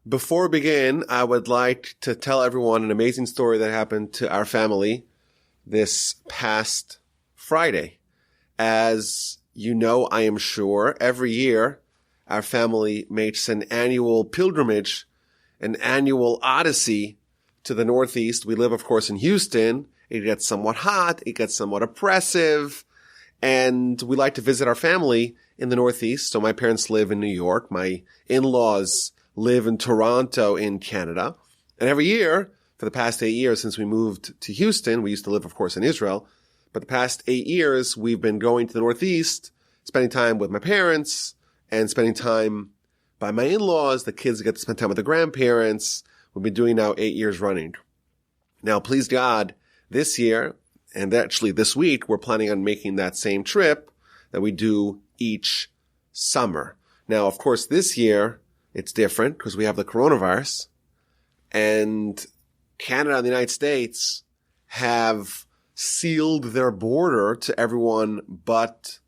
Before we begin, I would like to tell everyone an amazing story that happened to our family this past Friday. As you know, I am sure, every year our family makes an annual pilgrimage, an annual odyssey to the Northeast. We live, of course, in Houston. It gets somewhat hot. It gets somewhat oppressive. And we like to visit our family in the Northeast. So my parents live in New York. My in-laws live in Toronto in Canada. And every year, for the past 8 years since we moved to Houston, we used to live, of course, in Israel. But the past 8 years, we've been going to the Northeast, spending time with my parents and spending time by my in-laws. The kids get to spend time with the grandparents. We've been doing now 8 years running. Now, please God, this year, and actually this week, we're planning on making that same trip that we do each summer. Now, of course, this year, it's different because we have the coronavirus, and Canada and the United States have sealed their border to everyone but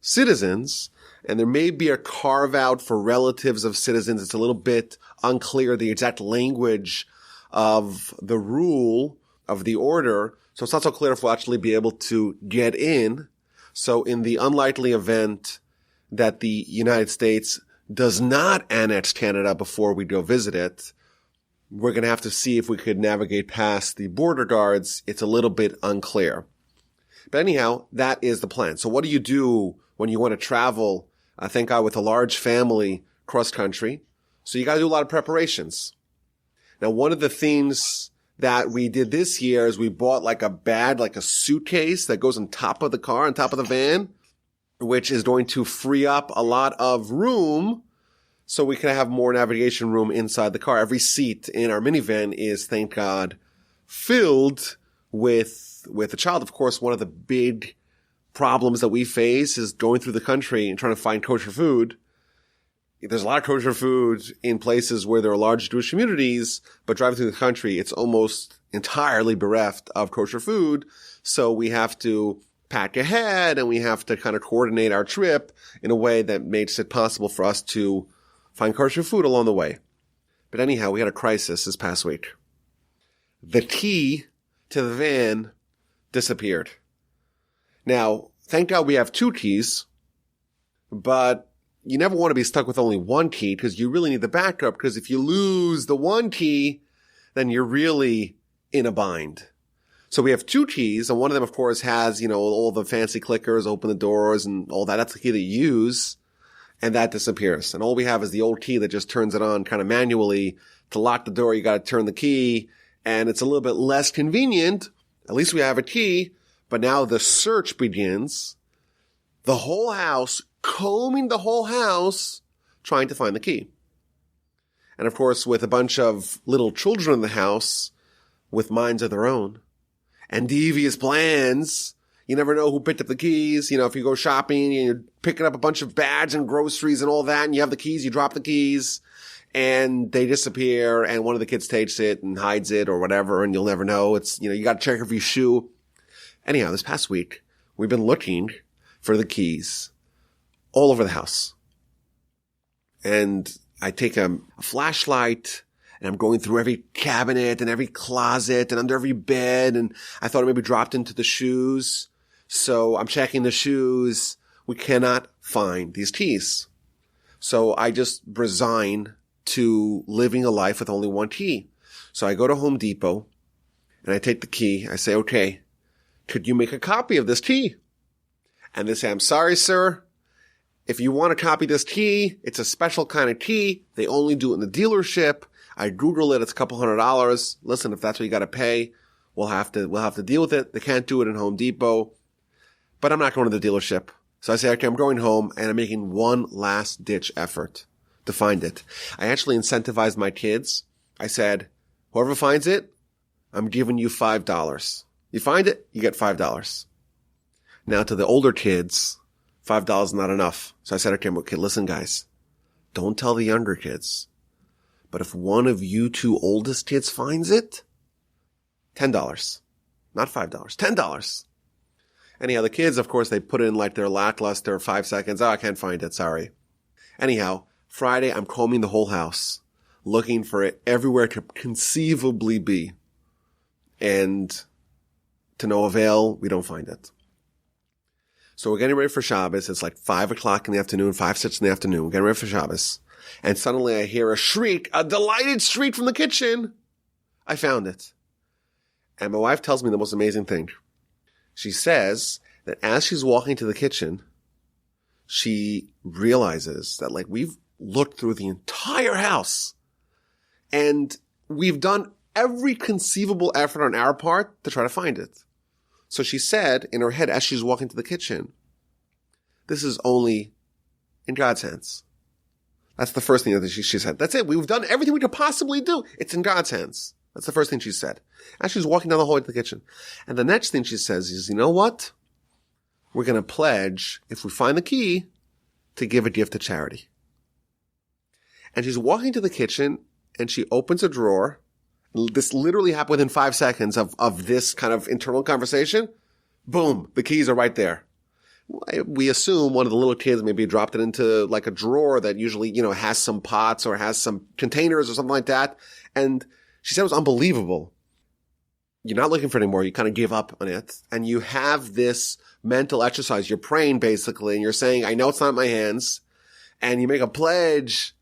citizens. And there may be a carve out for relatives of citizens. It's a little bit unclear the exact language of the rule of the order. So it's not so clear if we'll actually be able to get in. So in the unlikely event that the United States does not annex Canada before we go visit it, we're going to have to see if we could navigate past the border guards. It's a little bit unclear. But anyhow, that is the plan. So what do you do when you want to travel, thank God, with a large family cross country? So you got to do a lot of preparations. Now, one of the things that we did this year is we bought like a suitcase that goes on top of the car, on top of the van, which is going to free up a lot of room so we can have more navigation room inside the car. Every seat in our minivan is, thank God, filled with a child. Of course, one of the big problems that we face is going through the country and trying to find kosher food. There's a lot of kosher food in places where there are large Jewish communities, but driving through the country, it's almost entirely bereft of kosher food. So we have to pack ahead and we have to kind of coordinate our trip in a way that makes it possible for us to find kosher food along the way. But anyhow, we had a crisis this past week. The key to the van disappeared. Now, thank God we have 2 keys, but you never want to be stuck with only 1 key because you really need the backup, because if you lose the 1 key, then you're really in a bind. So we have 2 keys, and one of them, of course, has, all the fancy clickers, open the doors and all that. That's the key that you use, and that disappears. And all we have is the old key that just turns it on kind of manually. To lock the door, you got to turn the key, and it's a little bit less convenient. At least we have a key, but now the search begins. The whole house, combing the whole house, trying to find the key. And of course, with a bunch of little children in the house with minds of their own and devious plans, you never know who picked up the keys. If you go shopping and you're picking up a bunch of bags and groceries and all that, and you have the keys, you drop the keys and they disappear, and one of the kids takes it and hides it or whatever, and you'll never know. It's, you got to check every shoe. Anyhow, this past week, we've been looking for the keys all over the house. And I take a flashlight and I'm going through every cabinet and every closet and under every bed. And I thought it maybe dropped into the shoes. So I'm checking the shoes. We cannot find these keys. So I just resign to living a life with only 1 key. So I go to Home Depot and I take the key. I say, okay, could you make a copy of this key? And they say, I'm sorry, sir. If you want to copy this key, it's a special kind of key. They only do it in the dealership. I Google it. It's a couple $100. Listen, if that's what you got to pay, we'll have to deal with it. They can't do it in Home Depot, but I'm not going to the dealership. So I say, okay, I'm going home and I'm making one last ditch effort to find it. I actually incentivized my kids. I said, whoever finds it, I'm giving you $5. You find it, you get $5. Now to the older kids, $5 is not enough. So I said, okay, listen guys, don't tell the younger kids. But if one of you 2 oldest kids finds it, $10. Not $5, $10. Anyhow, the kids, of course, they put in like their lackluster 5 seconds. Oh, I can't find it. Sorry. Anyhow, Friday, I'm combing the whole house, looking for it everywhere it could conceivably be. And to no avail, we don't find it. So we're getting ready for Shabbos. It's like 5 o'clock in the afternoon, 5, 6 in the afternoon. We're getting ready for Shabbos. And suddenly I hear a shriek, a delighted shriek from the kitchen. I found it. And my wife tells me the most amazing thing. She says that as she's walking to the kitchen, she realizes that like we've looked through the entire house and we've done every conceivable effort on our part to try to find it. So she said in her head as she's walking to the kitchen, this is only in God's hands. That's the first thing that she said. That's it. We've done everything we could possibly do. It's in God's hands. That's the first thing she said. As she's walking down the hallway to the kitchen. And the next thing she says is, you know what? We're going to pledge, if we find the key, to give a gift to charity. And she's walking to the kitchen and she opens a drawer. This literally happened within 5 seconds of this kind of internal conversation. Boom, the keys are right there. We assume one of the little kids maybe dropped it into like a drawer that usually, has some pots or has some containers or something like that. And she said it was unbelievable. You're not looking for it anymore. You kind of give up on it. And you have this mental exercise. You're praying basically and you're saying, I know it's not in my hands. And you make a pledge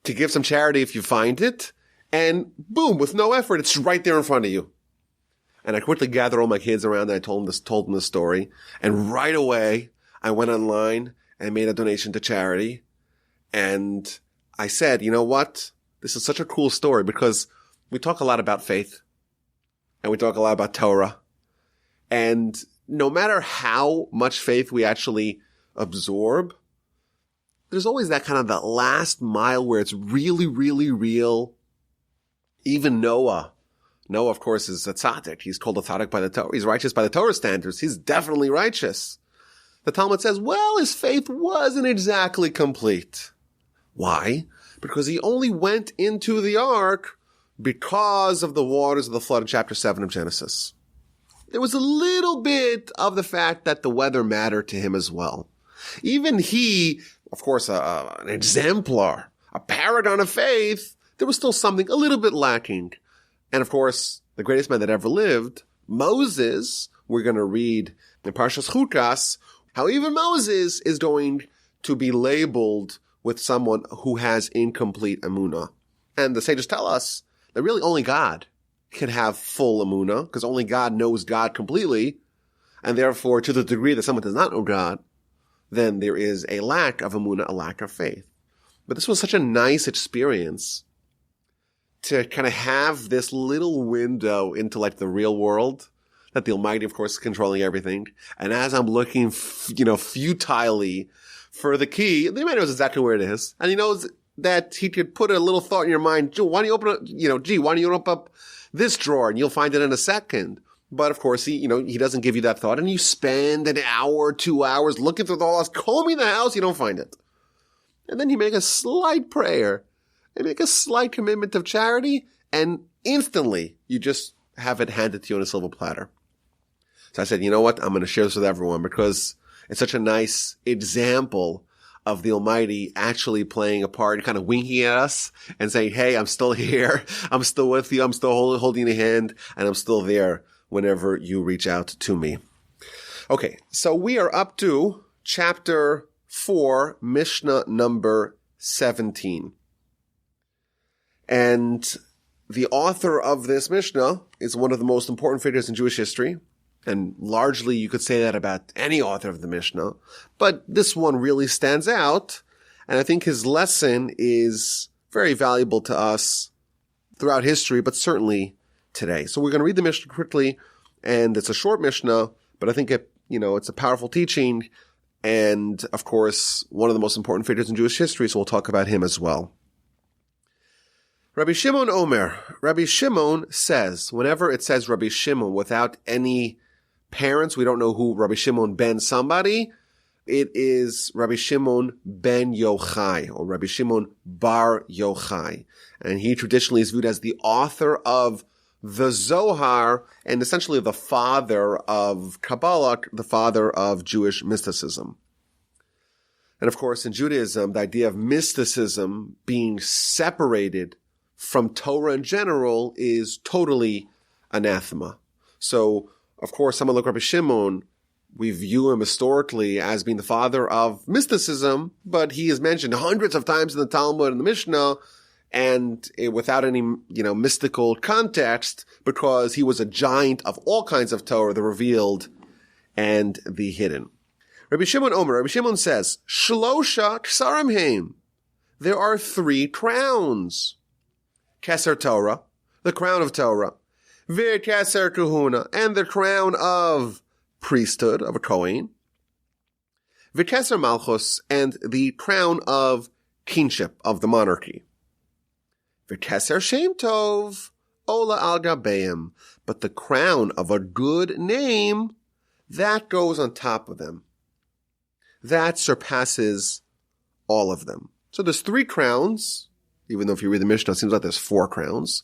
to give some charity if you find it. And boom, with no effort, it's right there in front of you. And I quickly gathered all my kids around and I told them the story. And right away, I went online and made a donation to charity. And I said, you know what? This is such a cool story because we talk a lot about faith and we talk a lot about Torah. And no matter how much faith we actually absorb, there's always that kind of that last mile where it's really, really real. Even Noah, of course, is a tzaddik. He's called a tzaddik by the Torah. He's righteous by the Torah standards. He's definitely righteous. The Talmud says, well, his faith wasn't exactly complete. Why? Because he only went into the ark because of the waters of the flood in chapter 7 of Genesis. There was a little bit of the fact that the weather mattered to him as well. Even he, of course, an exemplar, a paragon of faith, there was still something a little bit lacking. And of course, the greatest man that ever lived, Moses, we're going to read in Parshas Chukas, how even Moses is going to be labeled with someone who has incomplete emunah. And the sages tell us that really only God can have full emunah, because only God knows God completely. And therefore, to the degree that someone does not know God, then there is a lack of emunah, a lack of faith. But this was such a nice experience to kind of have this little window into like the real world that the Almighty, of course, is controlling everything. And as I'm looking, futilely for the key, the Almighty knows exactly where it is. And he knows that he could put a little thought in your mind, why don't you open up, why don't you open up this drawer and you'll find it in a second. But of course, he doesn't give you that thought. And you spend an hour, 2 hours looking through the house, combing the house, you don't find it. And then you make a slight prayer. And make a slight commitment of charity, and instantly you just have it handed to you on a silver platter. So I said, you know what? I'm going to share this with everyone because it's such a nice example of the Almighty actually playing a part, kind of winking at us and saying, hey, I'm still here. I'm still with you. I'm still holding your hand, and I'm still there whenever you reach out to me. Okay, so we are up to chapter 4, Mishnah number 17. And the author of this Mishnah is one of the most important figures in Jewish history. And largely you could say that about any author of the Mishnah. But this one really stands out. And I think his lesson is very valuable to us throughout history, but certainly today. So we're going to read the Mishnah quickly. And it's a short Mishnah, but I think it's a powerful teaching. And of course, one of the most important figures in Jewish history. So we'll talk about him as well. Rabbi Shimon Omer. Rabbi Shimon says, whenever it says Rabbi Shimon without any parents, we don't know who Rabbi Shimon ben somebody, it is Rabbi Shimon ben Yochai, or Rabbi Shimon bar Yochai. And he traditionally is viewed as the author of the Zohar, and essentially the father of Kabbalah, the father of Jewish mysticism. And of course, in Judaism, the idea of mysticism being separated from Torah in general is totally anathema. So, of course, someone like Rabbi Shimon, we view him historically as being the father of mysticism, but he is mentioned hundreds of times in the Talmud and the Mishnah, and without any, mystical context, because he was a giant of all kinds of Torah, the revealed and the hidden. Rabbi Shimon Omer, Rabbi Shimon says, Shlosha ksarim heim. There are 3 crowns. Keser Torah, the crown of Torah. Keser Kahuna, and the crown of priesthood, of a Kohen. Keser Malchus, and the crown of kingship, of the monarchy. Keser Shem Tov, Ola al Gabeim. But the crown of a good name, that goes on top of them. That surpasses all of them. So there's 3 crowns, even though if you read the Mishnah, it seems like there's 4 crowns.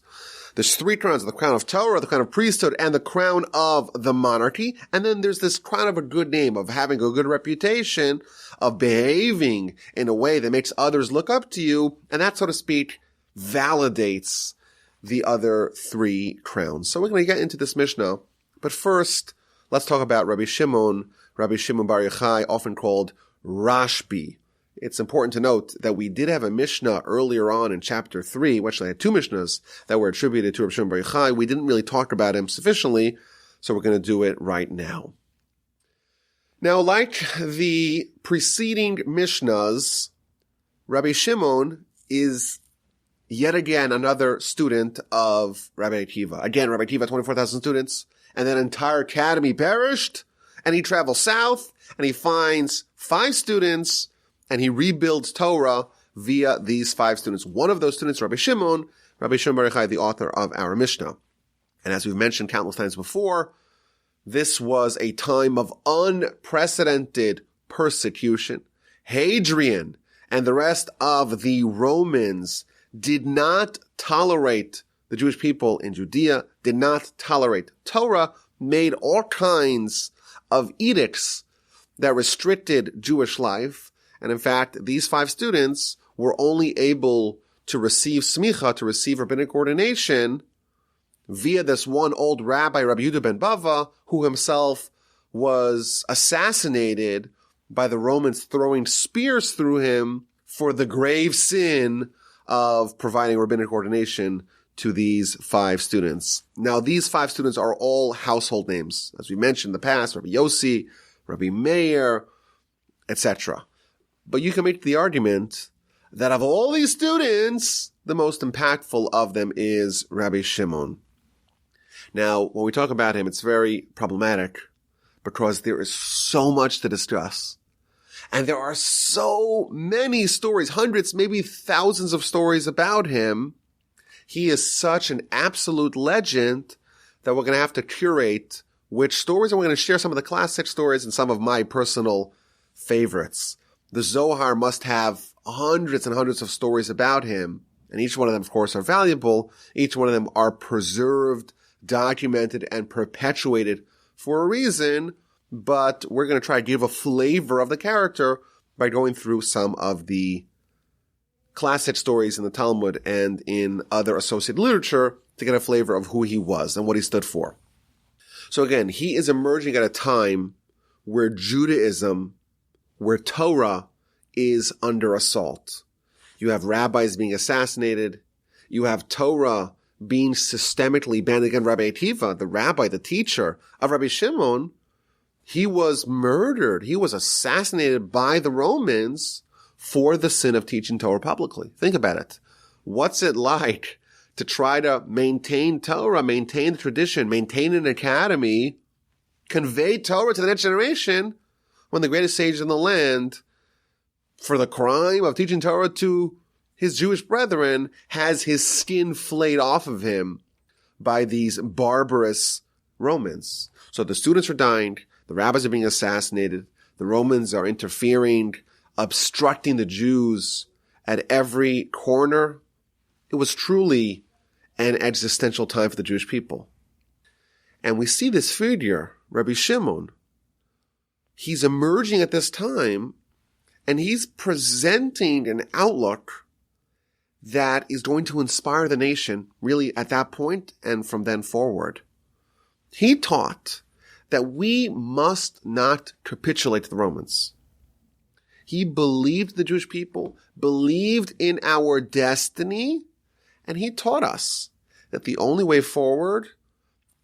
There's 3 crowns, the crown of Torah, the crown of priesthood, and the crown of the monarchy. And then there's this crown of a good name, of having a good reputation, of behaving in a way that makes others look up to you. And that, so to speak, validates the other 3 crowns. So we're going to get into this Mishnah. But first, let's talk about Rabbi Shimon Bar Yochai, often called Rashbi. It's important to note that we did have a Mishnah earlier on in chapter 3. We actually had 2 Mishnahs that were attributed to Rabbi Shimon Bar Yochai. We didn't really talk about him sufficiently, so we're going to do it right now. Now, like the preceding Mishnahs, Rabbi Shimon is yet again another student of Rabbi Akiva. Again, Rabbi Akiva, 24,000 students, and that entire academy perished, and he travels south, and he finds 5 students, and he rebuilds Torah via these 5 students. One of those students, Rabbi Shimon Bar Yochai, the author of our Mishnah. And as we've mentioned countless times before, this was a time of unprecedented persecution. Hadrian and the rest of the Romans did not tolerate the Jewish people in Judea, did not tolerate Torah, made all kinds of edicts that restricted Jewish life. And in fact, these 5 students were only able to receive smicha, to receive rabbinic ordination, via this one old rabbi, Rabbi Yehuda ben Bava, who himself was assassinated by the Romans throwing spears through him for the grave sin of providing rabbinic ordination to these 5 students. Now, these 5 students are all household names. As we mentioned in the past, Rabbi Yossi, Rabbi Meir, etc. But you can make the argument that of all these students, the most impactful of them is Rabbi Shimon. Now, when we talk about him, it's very problematic because there is so much to discuss. And there are so many stories, hundreds, maybe thousands of stories about him. He is such an absolute legend that we're going to have to curate which stories, and we're going to share some of the classic stories and some of my personal favorites. The Zohar must have hundreds and hundreds of stories about him, and each one of them, of course, are valuable. Each one of them are preserved, documented, and perpetuated for a reason, but we're going to try to give a flavor of the character by going through some of the classic stories in the Talmud and in other associated literature to get a flavor of who he was and what he stood for. So again, he is emerging at a time where Judaism, where Torah is under assault. You have rabbis being assassinated. You have Torah being systemically banned. Again, Rabbi Akiva, the rabbi, the teacher of Rabbi Shimon, he was murdered. He was assassinated by the Romans for the sin of teaching Torah publicly. Think about it. What's it like to try to maintain Torah, maintain the tradition, maintain an academy, convey Torah to the next generation when the greatest sage in the land, for the crime of teaching Torah to his Jewish brethren, has his skin flayed off of him by these barbarous Romans? So the students are dying, the rabbis are being assassinated, the Romans are interfering, obstructing the Jews at every corner. It was truly an existential time for the Jewish people. And we see this figure, Rabbi Shimon. He's emerging at this time, and he's presenting an outlook that is going to inspire the nation really at that point and from then forward. He taught that we must not capitulate to the Romans. He believed the Jewish people, believed in our destiny, and he taught us that the only way forward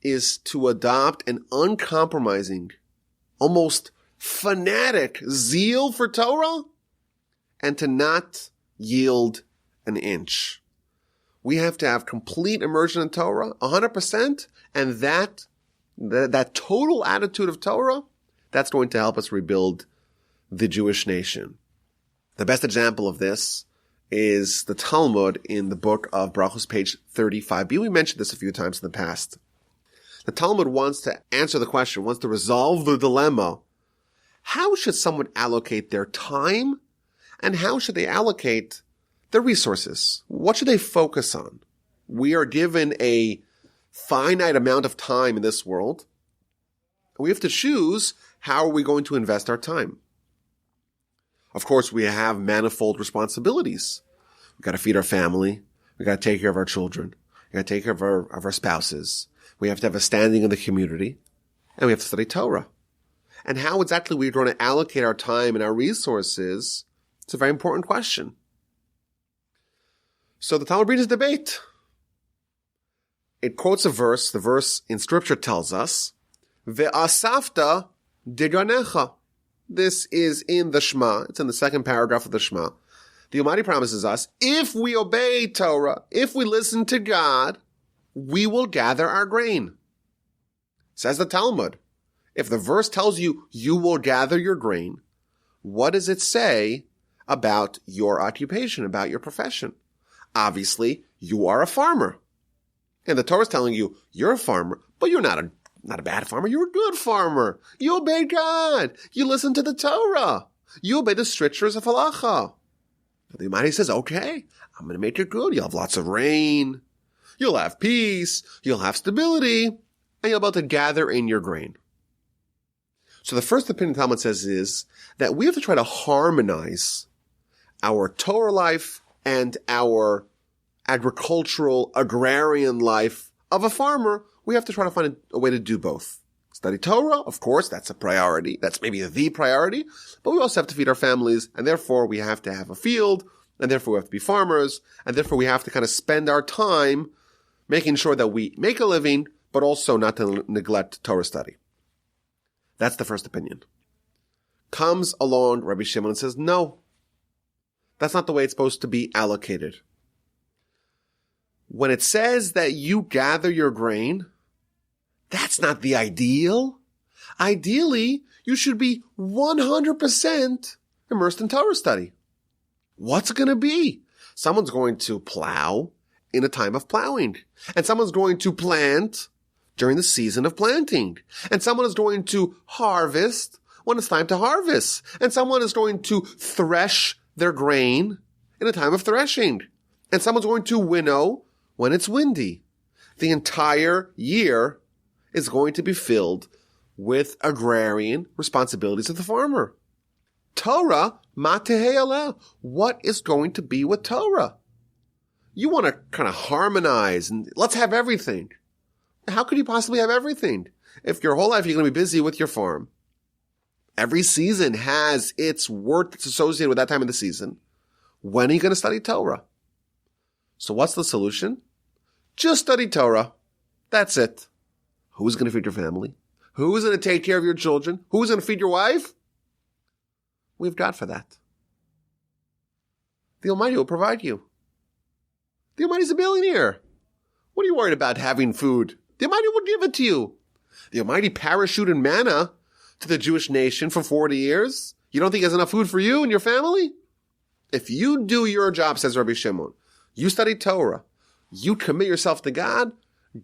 is to adopt an uncompromising, almost fanatic zeal for Torah and to not yield an inch. We have to have complete immersion in Torah, 100%, and that total attitude of Torah, that's going to help us rebuild the Jewish nation. The best example of this is the Talmud in the book of Brachos, page 35b. We mentioned this a few times in the past. The Talmud wants to answer the question, wants to resolve the dilemma. How should someone allocate their time, and how should they allocate their resources? What should they focus on? We are given a finite amount of time in this world. We have to choose how are we going to invest our time. Of course, we have manifold responsibilities. We've got to feed our family. We've got to take care of our children. We've got to take care of our spouses. We have to have a standing in the community. And we have to study Torah. And how exactly we're going to allocate our time and our resources, it's a very important question. So the Talmud brings a debate. It quotes a verse. The verse in Scripture tells us, Ve'asafta diganecha. This is in the Shema. It's in the second paragraph of the Shema. The Almighty promises us, if we obey Torah, if we listen to God, we will gather our grain. Says the Talmud. If the verse tells you, you will gather your grain, what does it say about your occupation, about your profession? Obviously, you are a farmer. And the Torah is telling you, you're a farmer, but you're not a bad farmer. You're a good farmer. You obey God. You listen to the Torah. You obey the strictures of halacha. The Almighty says, okay, I'm going to make it good. You'll have lots of rain. You'll have peace. You'll have stability. And you'll be able to gather in your grain. So the first opinion the Talmud says is that we have to try to harmonize our Torah life and our agricultural, agrarian life of a farmer. We have to try to find a way to do both. Study Torah, of course, that's a priority. That's maybe the priority. But we also have to feed our families, and therefore we have to have a field, and therefore we have to be farmers, and therefore we have to kind of spend our time making sure that we make a living, but also not to neglect Torah study. That's the first opinion. Comes along Rabbi Shimon and says, no, that's not the way it's supposed to be allocated. When it says that you gather your grain, that's not the ideal. Ideally, you should be 100% immersed in Torah study. What's it going to be? Someone's going to plow in a time of plowing. And someone's going to plant during the season of planting. And someone is going to harvest when it's time to harvest. And someone is going to thresh their grain in a time of threshing. And someone's going to winnow when it's windy. The entire year is going to be filled with agrarian responsibilities of the farmer. Torah, matehei aleh. What is going to be with Torah? You want to kind of harmonize and let's have everything. How could you possibly have everything? If your whole life you're going to be busy with your farm, every season has its work that's associated with that time of the season. When are you going to study Torah? So what's the solution? Just study Torah. That's it. Who's going to feed your family? Who's going to take care of your children? Who's going to feed your wife? We have God for that. The Almighty will provide you. The Almighty's a billionaire. What are you worried about having food? The Almighty will give it to you. The Almighty parachuted manna to the Jewish nation for 40 years. You don't think there's enough food for you and your family? If you do your job, says Rabbi Shimon, you study Torah, you commit yourself to God,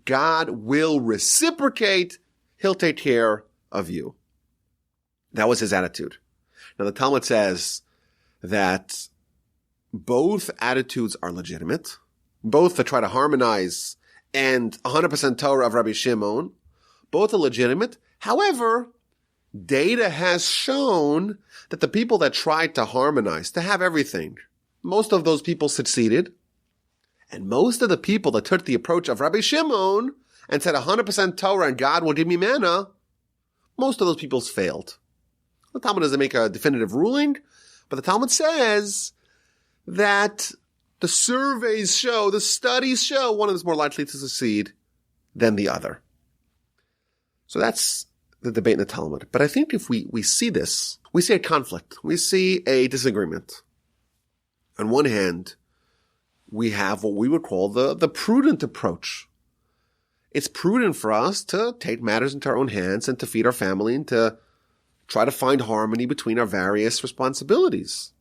God will reciprocate. He'll take care of you. That was his attitude. Now the Talmud says that both attitudes are legitimate. Both to try to harmonize and 100% Torah of Rabbi Shimon, both are legitimate. However, data has shown that the people that tried to harmonize, to have everything, most of those people succeeded. And most of the people that took the approach of Rabbi Shimon and said 100% Torah and God will give me manna, most of those people failed. The Talmud doesn't make a definitive ruling, but the Talmud says that the surveys show, the studies show one of them is more likely to succeed than the other. So that's the debate in the Talmud. But I think if we see this, we see a conflict. We see a disagreement. On one hand, we have what we would call the prudent approach. It's prudent for us to take matters into our own hands and to feed our family and to try to find harmony between our various responsibilities.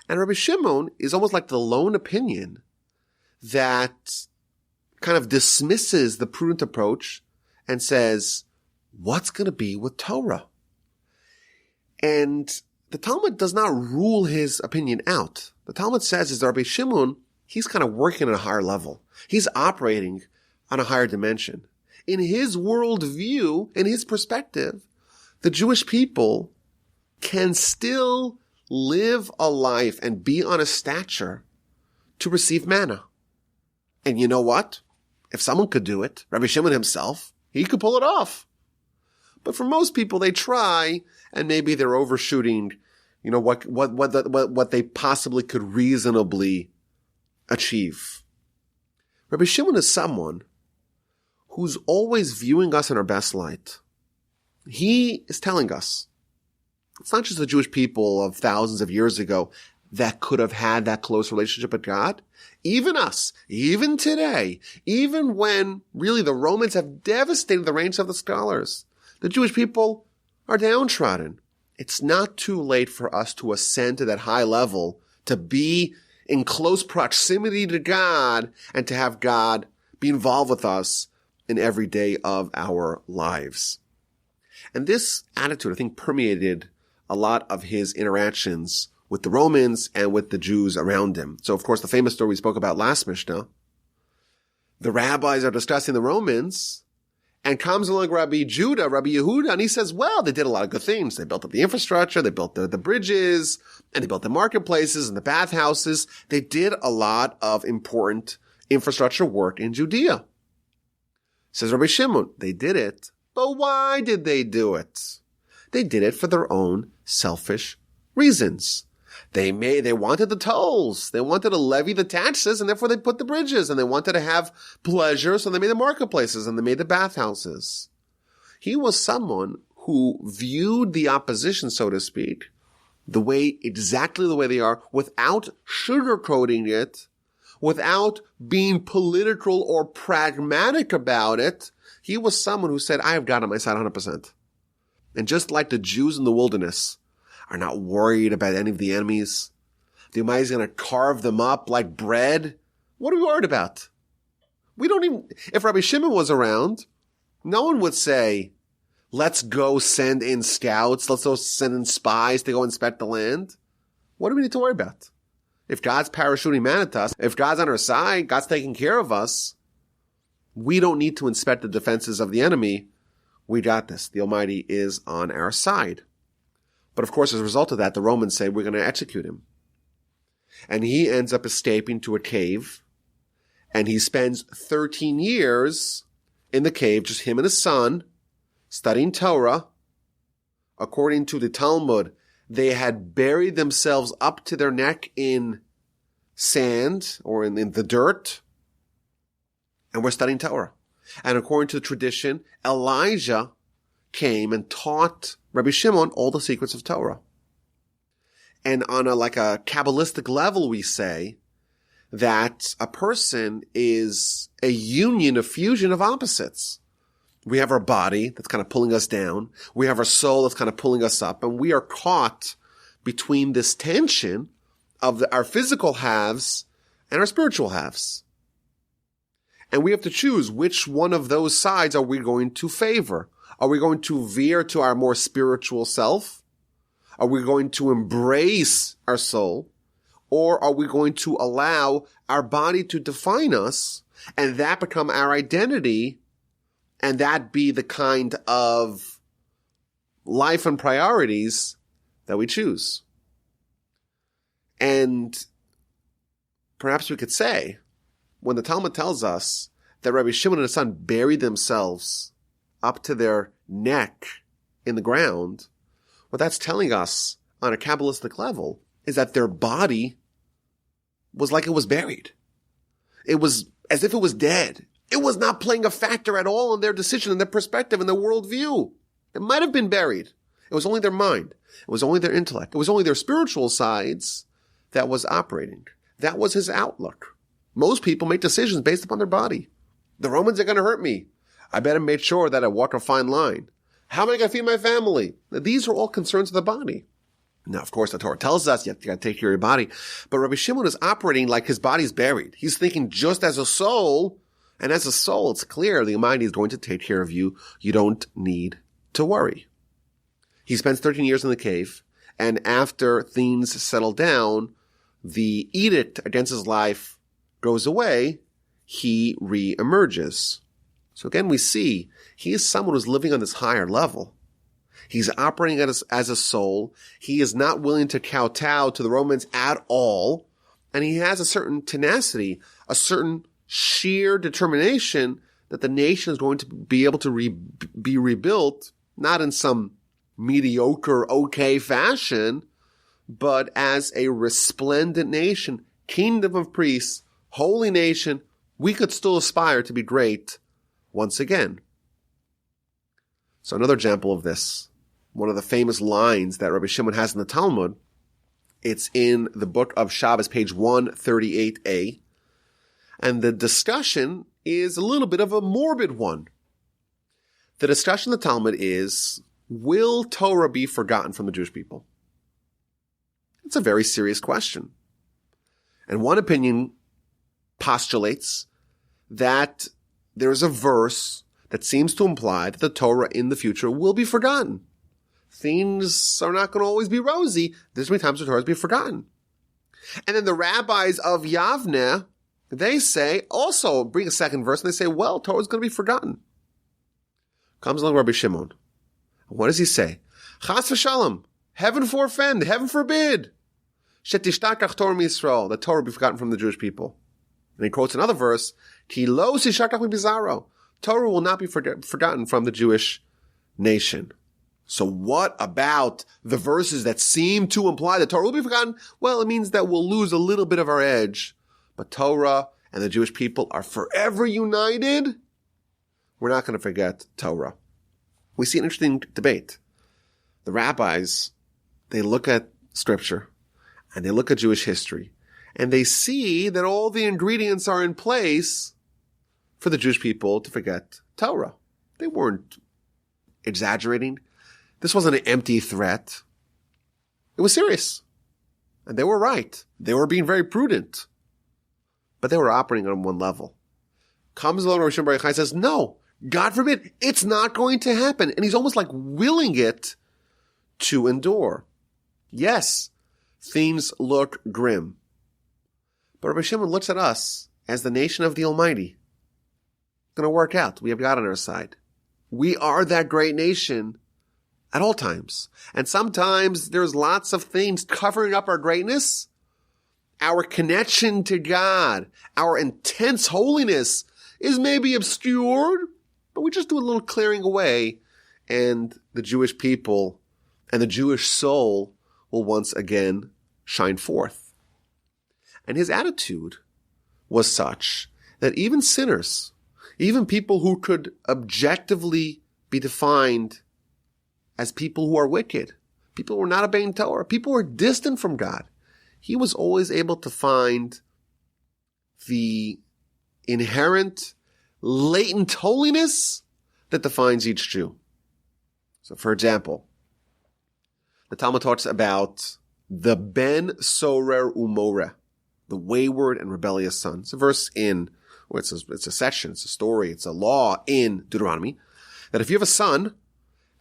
And Rabbi Shimon is almost like the lone opinion that kind of dismisses the prudent approach and says, what's going to be with Torah? And the Talmud does not rule his opinion out. The Talmud says is that Rabbi Shimon, he's kind of working at a higher level. He's operating on a higher dimension. In his worldview, in his perspective, the Jewish people can still live a life and be on a stature to receive manna. And you know what? If someone could do it, Rabbi Shimon himself, he could pull it off. But for most people, they try, and maybe they're overshooting, what they possibly could reasonably achieve. Rabbi Shimon is someone who's always viewing us in our best light. He is telling us, it's not just the Jewish people of thousands of years ago that could have had that close relationship with God. Even us, even today, even when really the Romans have devastated the ranks of the scholars, the Jewish people are downtrodden. It's not too late for us to ascend to that high level, to be in close proximity to God, and to have God be involved with us in every day of our lives. And this attitude, I think, permeated a lot of his interactions with the Romans and with the Jews around him. So, of course, the famous story we spoke about last Mishnah, the rabbis are discussing the Romans, and comes along Rabbi Yehuda, and he says, well, they did a lot of good things. They built up the infrastructure, they built the bridges, and they built the marketplaces and the bathhouses. They did a lot of important infrastructure work in Judea. Says Rabbi Shimon, they did it, but why did they do it? They did it for their own selfish reasons. They wanted the tolls. They wanted to levy the taxes, and therefore they put the bridges, and they wanted to have pleasure, so they made the marketplaces, and they made the bathhouses. He was someone who viewed the opposition, so to speak, exactly the way they are, without sugarcoating it, without being political or pragmatic about it. He was someone who said, I have God on my side 100%. And just like the Jews in the wilderness are not worried about any of the enemies, the Almighty is going to carve them up like bread. What are we worried about? If Rabbi Shimon was around, no one would say, let's go send in scouts, let's go send in spies to go inspect the land. What do we need to worry about? If God's parachuting man at us, if God's on our side, God's taking care of us, we don't need to inspect the defenses of the enemy. We got this. The Almighty is on our side. But of course, as a result of that, the Romans say, we're going to execute him. And he ends up escaping to a cave, and he spends 13 years in the cave, just him and his son, studying Torah. According to the Talmud, they had buried themselves up to their neck in sand or in the dirt, and were studying Torah. And according to the tradition, Elijah came and taught Rabbi Shimon all the secrets of Torah. And on a Kabbalistic level, we say that a person is a union, a fusion of opposites. We have our body that's kind of pulling us down. We have our soul that's kind of pulling us up. And we are caught between this tension of our physical halves and our spiritual halves. And we have to choose which one of those sides are we going to favor. Are we going to veer to our more spiritual self? Are we going to embrace our soul? Or are we going to allow our body to define us and that become our identity and that be the kind of life and priorities that we choose? And perhaps we could say when the Talmud tells us that Rabbi Shimon and his son buried themselves up to their neck in the ground, what that's telling us on a Kabbalistic level is that their body was like it was buried. It was as if it was dead. It was not playing a factor at all in their decision, in their perspective, in their worldview. It might have been buried. It was only their mind. It was only their intellect. It was only their spiritual sides that was operating. That was his outlook. Most people make decisions based upon their body. The Romans are going to hurt me. I better make sure that I walk a fine line. How am I going to feed my family? Now, these are all concerns of the body. Now, of course, the Torah tells us you have to take care of your body. But Rabbi Shimon is operating like his body's buried. He's thinking just as a soul. And as a soul, it's clear the Almighty is going to take care of you. You don't need to worry. He spends 13 years in the cave. And after things settle down, the edict against his life goes away. He re-emerges. So again, we see he is someone who's living on this higher level. He's operating as a soul. He is not willing to kowtow to the Romans at all. And he has a certain tenacity, a certain sheer determination that the nation is going to be able to be rebuilt, not in some mediocre, okay fashion, but as a resplendent nation, kingdom of priests, holy nation. We could still aspire to be great once again. So another example of this, one of the famous lines that Rabbi Shimon has in the Talmud, it's in the book of Shabbat, page 138a. And the discussion is a little bit of a morbid one. The discussion in the Talmud is, will Torah be forgotten from the Jewish people? It's a very serious question. And one opinion postulates that there is a verse that seems to imply that the Torah in the future will be forgotten. Things are not going to always be rosy. There's many times the Torah will be forgotten. And then the rabbis of Yavne, they say, also bring a second verse, and they say, well, Torah is going to be forgotten. Comes along Rabbi Shimon. What does he say? Chas v'shalom, heaven forfend, heaven forbid. Shetishtachach Torah miYisrael, the Torah will be forgotten from the Jewish people. And he quotes another verse, Ki lo sishakach mibizaro, Torah will not be forgotten from the Jewish nation. So what about the verses that seem to imply that Torah will be forgotten? Well, it means that we'll lose a little bit of our edge. But Torah and the Jewish people are forever united. We're not going to forget Torah. We see an interesting debate. The rabbis, they look at Scripture and they look at Jewish history and they see that all the ingredients are in place for the Jewish people to forget Torah. They weren't exaggerating. This wasn't an empty threat. It was serious. And they were right. They were being very prudent. But they were operating on one level. Comes along Rosh Hashanah Baruch Chai says, no, God forbid, it's not going to happen. And he's almost like willing it to endure. Yes, things look grim. But Rabbi Shimon looks at us as the nation of the Almighty. It's going to work out. We have God on our side. We are that great nation at all times. And sometimes there's lots of things covering up our greatness. Our connection to God, our intense holiness is maybe obscured, but we just do a little clearing away, and the Jewish people and the Jewish soul will once again shine forth. And his attitude was such that even sinners, even people who could objectively be defined as people who are wicked, people who are not obeying Torah, people who are distant from God, he was always able to find the inherent, latent holiness that defines each Jew. So, for example, the Talmud talks about the Ben Sorer Umoreh, the wayward and rebellious son. It's a verse in, well, it's a section, it's a story, it's a law in Deuteronomy, that if you have a son,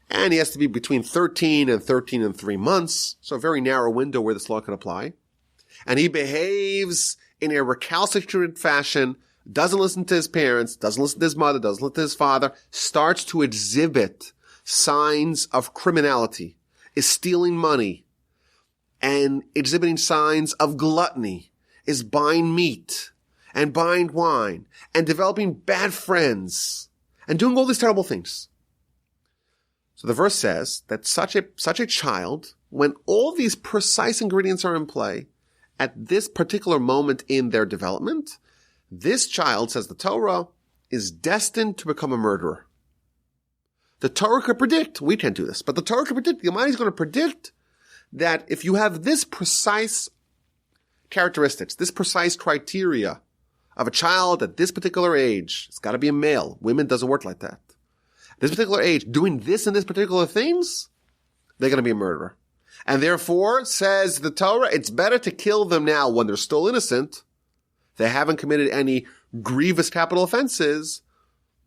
and he has to be between 13 and 13 and 3 months, so a very narrow window where this law can apply, and he behaves in a recalcitrant fashion, doesn't listen to his parents, doesn't listen to his mother, doesn't listen to his father, starts to exhibit signs of criminality, is stealing money, and exhibiting signs of gluttony, is buying meat, and buying wine and developing bad friends and doing all these terrible things. So the verse says that such a child, when all these precise ingredients are in play at this particular moment in their development, this child, says the Torah, is destined to become a murderer. The Torah could predict, we can't do this, but the Torah could predict, the Almighty is going to predict that if you have this precise characteristics, this precise criteria of a child at this particular age, it's got to be a male. Women doesn't work like that. This particular age, doing this and this particular things, they're going to be a murderer. And therefore, says the Torah, it's better to kill them now when they're still innocent. They haven't committed any grievous capital offenses.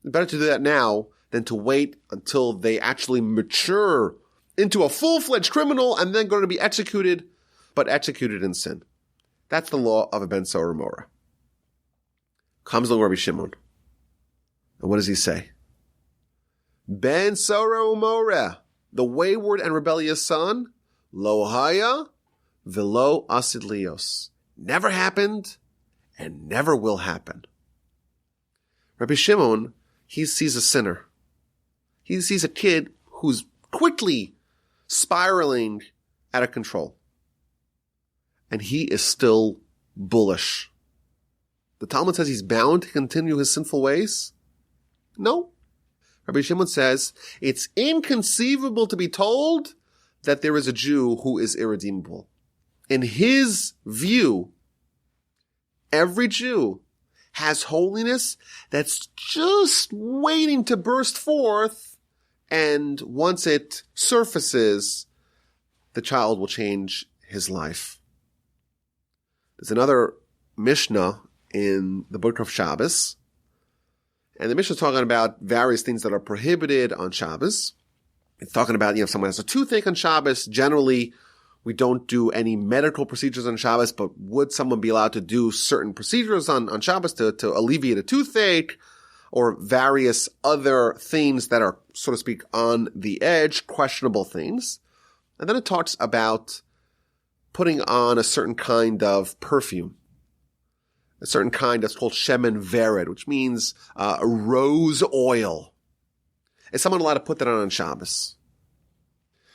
It's better to do that now than to wait until they actually mature into a full-fledged criminal and then going to be executed, but executed in sin. That's the law of a ben Sora Mora. Comes along Rabbi Shimon. And what does he say? Ben Sora Umora, the wayward and rebellious son, lo haya velo asid lios. Never happened and never will happen. Rabbi Shimon, he sees a sinner. He sees a kid who's quickly spiraling out of control. And he is still bullish. The Talmud says he's bound to continue his sinful ways? No. Rabbi Shimon says it's inconceivable to be told that there is a Jew who is irredeemable. In his view, every Jew has holiness that's just waiting to burst forth, and once it surfaces, the child will change his life. There's another Mishnah in the book of Shabbos, and the Mishnah is talking about various things that are prohibited on Shabbos. It's talking about, if someone has a toothache on Shabbos, generally we don't do any medical procedures on Shabbos, but would someone be allowed to do certain procedures on Shabbos to alleviate a toothache, or various other things that are, so to speak, on the edge, questionable things. And then it talks about putting on a certain kind of perfume, a certain kind that's called shemen vered, which means rose oil. Is someone allowed to put that on Shabbos?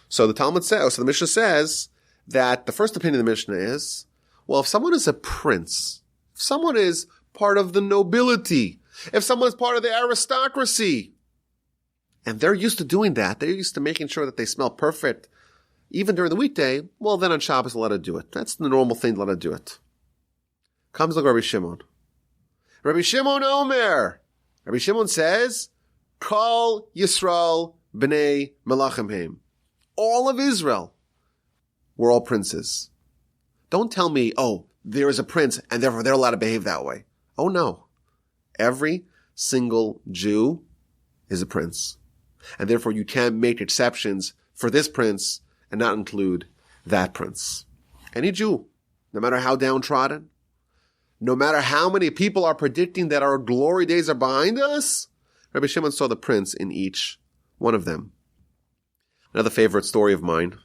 So the Talmud says, so the Mishnah says that the first opinion of the Mishnah is, well, if someone is a prince, if someone is part of the nobility, if someone is part of the aristocracy, and they're used to doing that, they're used to making sure that they smell perfect, even during the weekday, well, then on Shabbos, let her do it. That's the normal thing, let her do it. Comes like Rabbi Shimon. Rabbi Shimon Omer. Rabbi Shimon says, Kol Yisrael b'nei melachim heim. All of Israel were all princes. Don't tell me, oh, there is a prince and therefore they're allowed to behave that way. Oh no. Every single Jew is a prince. And therefore you can't make exceptions for this prince and not include that prince. Any Jew, no matter how downtrodden, no matter how many people are predicting that our glory days are behind us, Rabbi Shimon saw the prince in each one of them. Another favorite story of mine,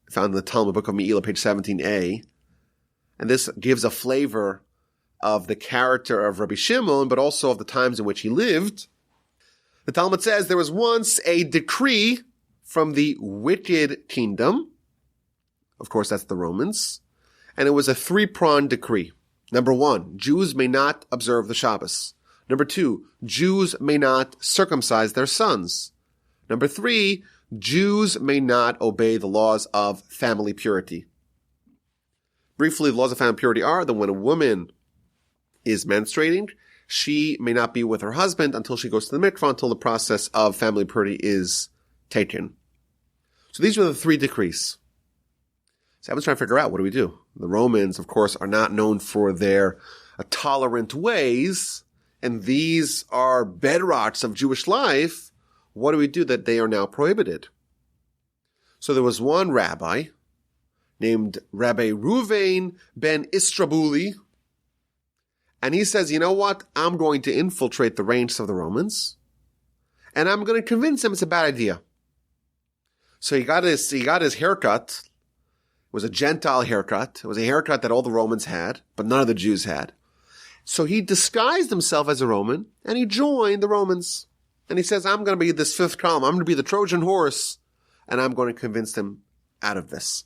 found in the Talmud book of Me'ilah, page 17a, and this gives a flavor of the character of Rabbi Shimon, but also of the times in which he lived. The Talmud says there was once a decree from the wicked kingdom. Of course, that's the Romans. And it was a three-pronged decree. Number one, Jews may not observe the Shabbos. Number two, Jews may not circumcise their sons. Number three, Jews may not obey the laws of family purity. Briefly, the laws of family purity are that when a woman is menstruating, she may not be with her husband until she goes to the mikvah, until the process of family purity is taken. So these were the three decrees. So I was trying to figure out, what do we do? The Romans, of course, are not known for their tolerant ways, and these are bedrocks of Jewish life. What do we do that they are now prohibited? So there was one rabbi named Rabbi Ruvain ben Istrabuli, and he says, you know what? I'm going to infiltrate the ranks of the Romans, and I'm going to convince them it's a bad idea. So he got his haircut. It was a Gentile haircut. It was a haircut that all the Romans had, but none of the Jews had. So he disguised himself as a Roman, and he joined the Romans. And he says, I'm going to be this fifth column. I'm going to be the Trojan horse, and I'm going to convince them out of this.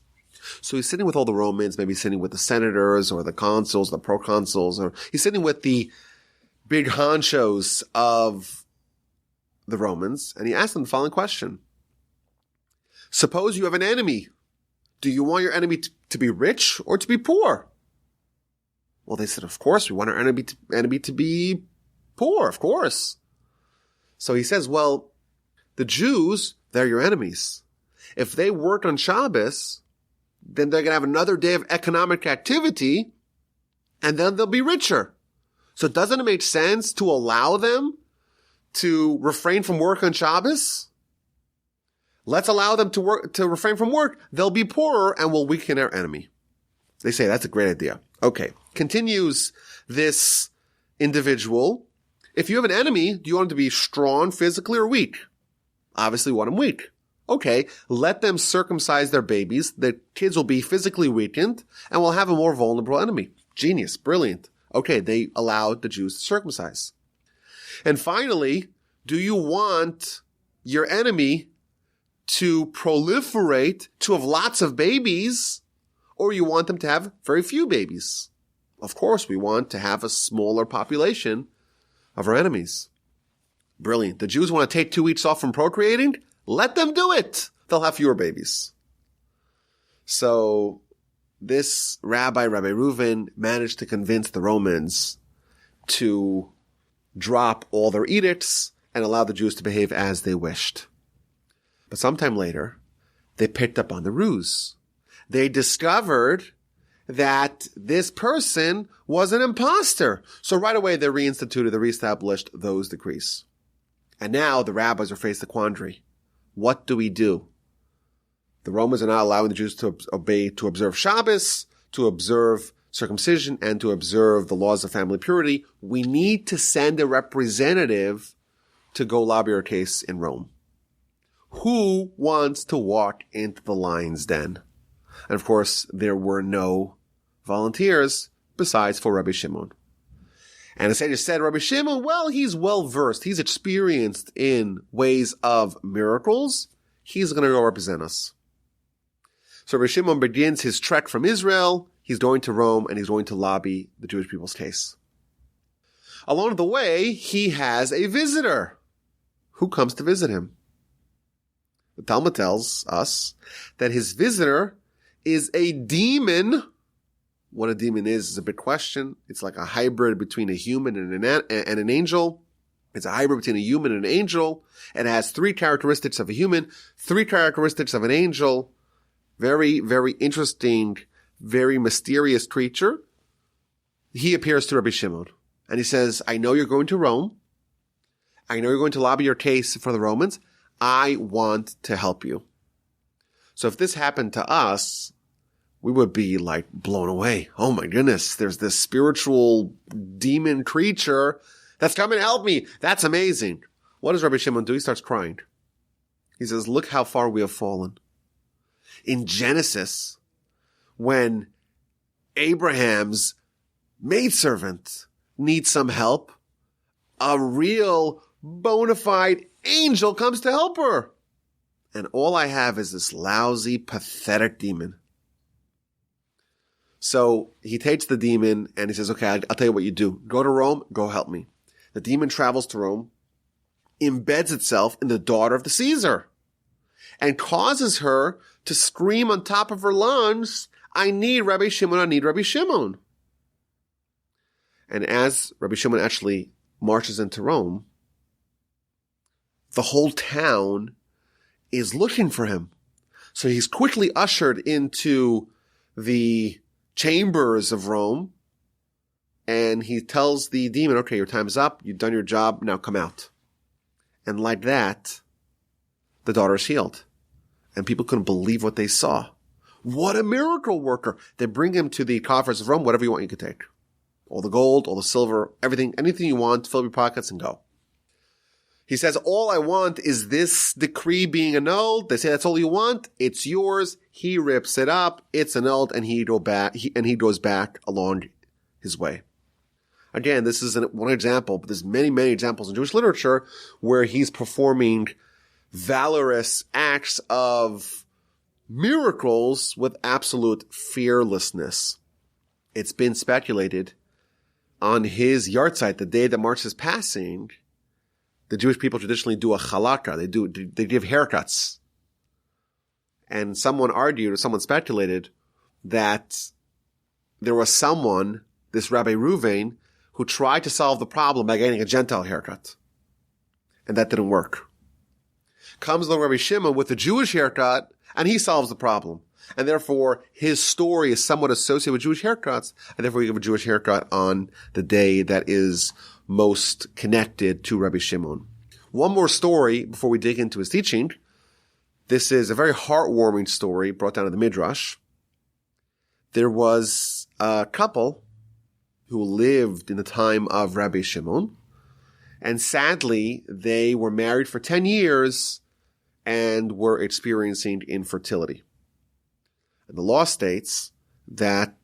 So he's sitting with all the Romans, maybe sitting with the senators or the consuls, the proconsuls, or he's sitting with the big honchos of the Romans, and he asked them the following question. Suppose you have an enemy. Do you want your enemy to be rich or to be poor? Well, they said, of course, we want our enemy to be poor, of course. So he says, well, the Jews, they're your enemies. If they worked on Shabbos, then they're going to have another day of economic activity, and then they'll be richer. So doesn't it make sense to allow them to refrain from work on Shabbos? Let's allow them to refrain from work. They'll be poorer and we'll weaken our enemy. They say that's a great idea. Okay. Continues this individual. If you have an enemy, do you want him to be strong physically or weak? Obviously, you want him weak. Okay. Let them circumcise their babies. The kids will be physically weakened and we'll have a more vulnerable enemy. Genius. Brilliant. Okay. They allowed the Jews to circumcise. And finally, do you want your enemy to proliferate, to have lots of babies, or you want them to have very few babies? Of course, we want to have a smaller population of our enemies. Brilliant. The Jews want to take 2 weeks off from procreating? Let them do it. They'll have fewer babies. So this Rabbi Reuven, managed to convince the Romans to drop all their edicts and allow the Jews to behave as they wished. But sometime later, they picked up on the ruse. They discovered that this person was an imposter. So right away, they reestablished those decrees. And now the rabbis are faced with a quandary. What do we do? The Romans are not allowing the Jews to observe Shabbos, to observe circumcision, and to observe the laws of family purity. We need to send a representative to go lobby our case in Rome. Who wants to walk into the lion's den? And of course, there were no volunteers besides for Rabbi Shimon. And the sage said, Rabbi Shimon, well, he's well-versed. He's experienced in ways of miracles. He's going to go represent us. So Rabbi Shimon begins his trek from Israel. He's going to Rome, and he's going to lobby the Jewish people's case. Along the way, he has a visitor. Who comes to visit him? The Talmud tells us that his visitor is a demon. What a demon is a big question. It's like a hybrid between a human and an angel. It's a hybrid between a human and an angel. It has 3 characteristics of a human, 3 characteristics of an angel. Very, very interesting, very mysterious creature. He appears to Rabbi Shimon and he says, I know you're going to Rome. I know you're going to lobby your case for the Romans. I want to help you. So if this happened to us, we would be like blown away. Oh my goodness, there's this spiritual demon creature that's coming to help me. That's amazing. What does Rabbi Shimon do? He starts crying. He says, look how far we have fallen. In Genesis, when Abraham's maidservant needs some help, a real bona fide angel comes to help her. And all I have is this lousy, pathetic demon. So he takes the demon and he says, okay, I'll tell you what you do. Go to Rome, go help me. The demon travels to Rome, embeds itself in the daughter of the Caesar, and causes her to scream on top of her lungs, I need Rabbi Shimon, I need Rabbi Shimon. And as Rabbi Shimon actually marches into Rome, the whole town is looking for him. So he's quickly ushered into the chambers of Rome, and he tells the demon, okay, your time is up, you've done your job, now come out. And like that, the daughter is healed. And people couldn't believe what they saw. What a miracle worker. They bring him to the coffers of Rome, whatever you want you can take. All the gold, all the silver, everything, anything you want, fill your pockets and go. He says, all I want is this decree being annulled. They say, that's all you want. It's yours. He rips it up. It's annulled, and he goes back along his way. Again, this is one example, but there's many, many examples in Jewish literature where he's performing valorous acts of miracles with absolute fearlessness. It's been speculated on his yahrzeit, the day that March is passing, the Jewish people traditionally do a chalaka. They give haircuts. And someone argued, or someone speculated, that there was someone, this Rabbi Ruvain, who tried to solve the problem by getting a Gentile haircut. And that didn't work. Comes the Rabbi Shimon with a Jewish haircut, and he solves the problem. And therefore, his story is somewhat associated with Jewish haircuts, and therefore we give a Jewish haircut on the day that is most connected to Rabbi Shimon. One more story before we dig into his teaching. This is a very heartwarming story brought down in the Midrash. There was a couple who lived in the time of Rabbi Shimon, and sadly, they were married for 10 years and were experiencing infertility. And the law states that,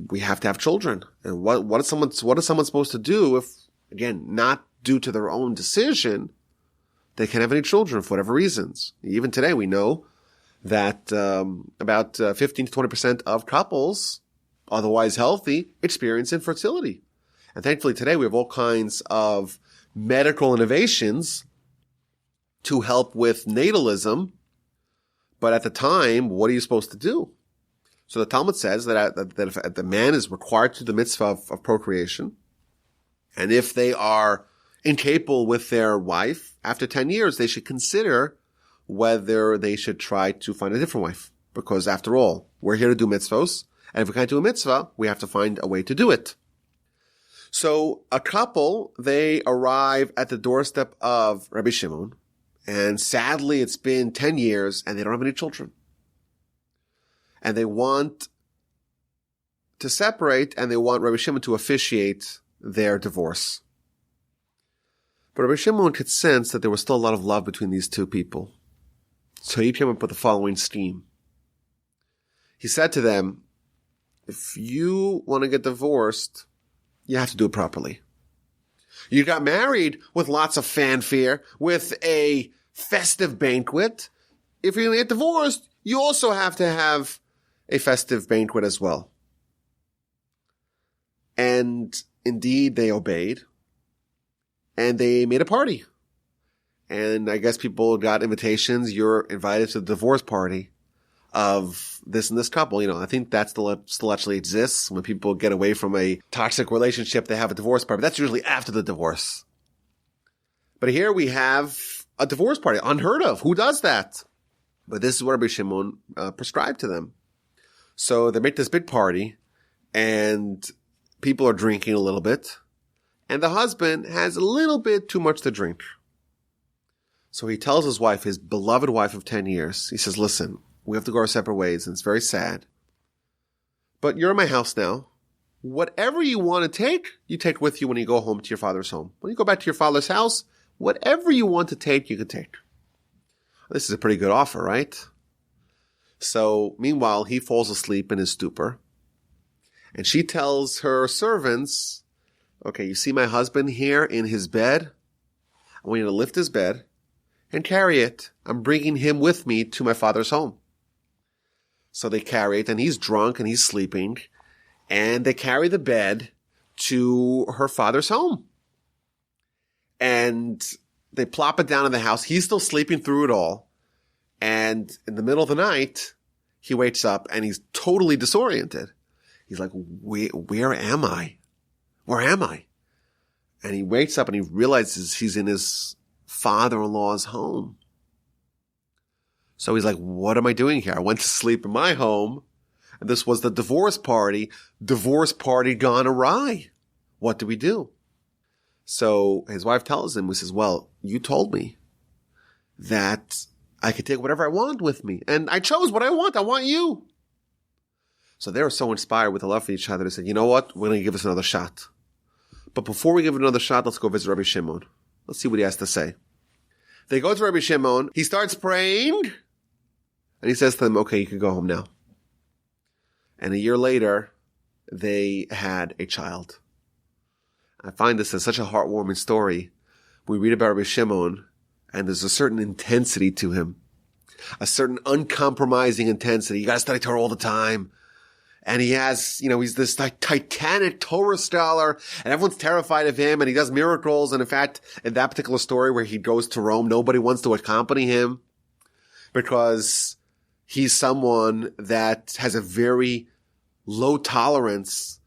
we have to have children. And what is someone supposed to do if, again, not due to their own decision, they can't have any children for whatever reasons? Even today, we know that about 15 to 20% of couples, otherwise healthy, experience infertility. And thankfully today we have all kinds of medical innovations to help with natalism. But at the time, what are you supposed to do? So the Talmud says that if the man is required to do the mitzvah of procreation, and if they are incapable with their wife, after 10 years, they should consider whether they should try to find a different wife. Because after all, we're here to do mitzvahs, and if we can't do a mitzvah, we have to find a way to do it. So a couple, they arrive at the doorstep of Rabbi Shimon, and sadly it's been 10 years and they don't have any children. And they want to separate, and they want Rabbi Shimon to officiate their divorce. But Rabbi Shimon could sense that there was still a lot of love between these two people. So he came up with the following scheme. He said to them, if you want to get divorced, you have to do it properly. You got married with lots of fanfare, with a festive banquet. If you're going to get divorced, you also have to have a festive banquet as well. And indeed, they obeyed. And they made a party. And I guess people got invitations. You're invited to the divorce party of this and this couple. I think that still actually exists. When people get away from a toxic relationship, they have a divorce party. But that's usually after the divorce. But here we have a divorce party. Unheard of. Who does that? But this is what Rabbi Shimon prescribed to them. So they make this big party, and people are drinking a little bit. And the husband has a little bit too much to drink. So he tells his wife, his beloved wife of 10 years, he says, listen, we have to go our separate ways, and it's very sad. But you're in my house now. Whatever you want to take, you take with you when you go home to your father's home. When you go back to your father's house, whatever you want to take, you can take. This is a pretty good offer, right? So meanwhile, he falls asleep in his stupor. And she tells her servants, okay, you see my husband here in his bed? I want you to lift his bed and carry it. I'm bringing him with me to my father's home. So they carry it, and he's drunk and he's sleeping, and they carry the bed to her father's home. And they plop it down in the house. He's still sleeping through it all. And in the middle of the night, he wakes up and he's totally disoriented. He's like, where am I? Where am I? And he wakes up and he realizes he's in his father-in-law's home. So he's like, what am I doing here? I went to sleep in my home, and this was the divorce party gone awry. What do we do? So his wife tells him, he says, well, you told me that I could take whatever I want with me, and I chose what I want. I want you. So they were so inspired with the love for each other. They said, you know what? We're going to give this another shot. But before we give it another shot, let's go visit Rabbi Shimon. Let's see what he has to say. They go to Rabbi Shimon. He starts praying. And he says to them, okay, you can go home now. And a year later, they had a child. I find this as such a heartwarming story. We read about Rabbi Shimon, and there's a certain intensity to him, a certain uncompromising intensity. You got to study Torah all the time. And he has, he's this titanic Torah scholar, and everyone's terrified of him, and he does miracles. And in fact, in that particular story where he goes to Rome, nobody wants to accompany him because he's someone that has a very low tolerance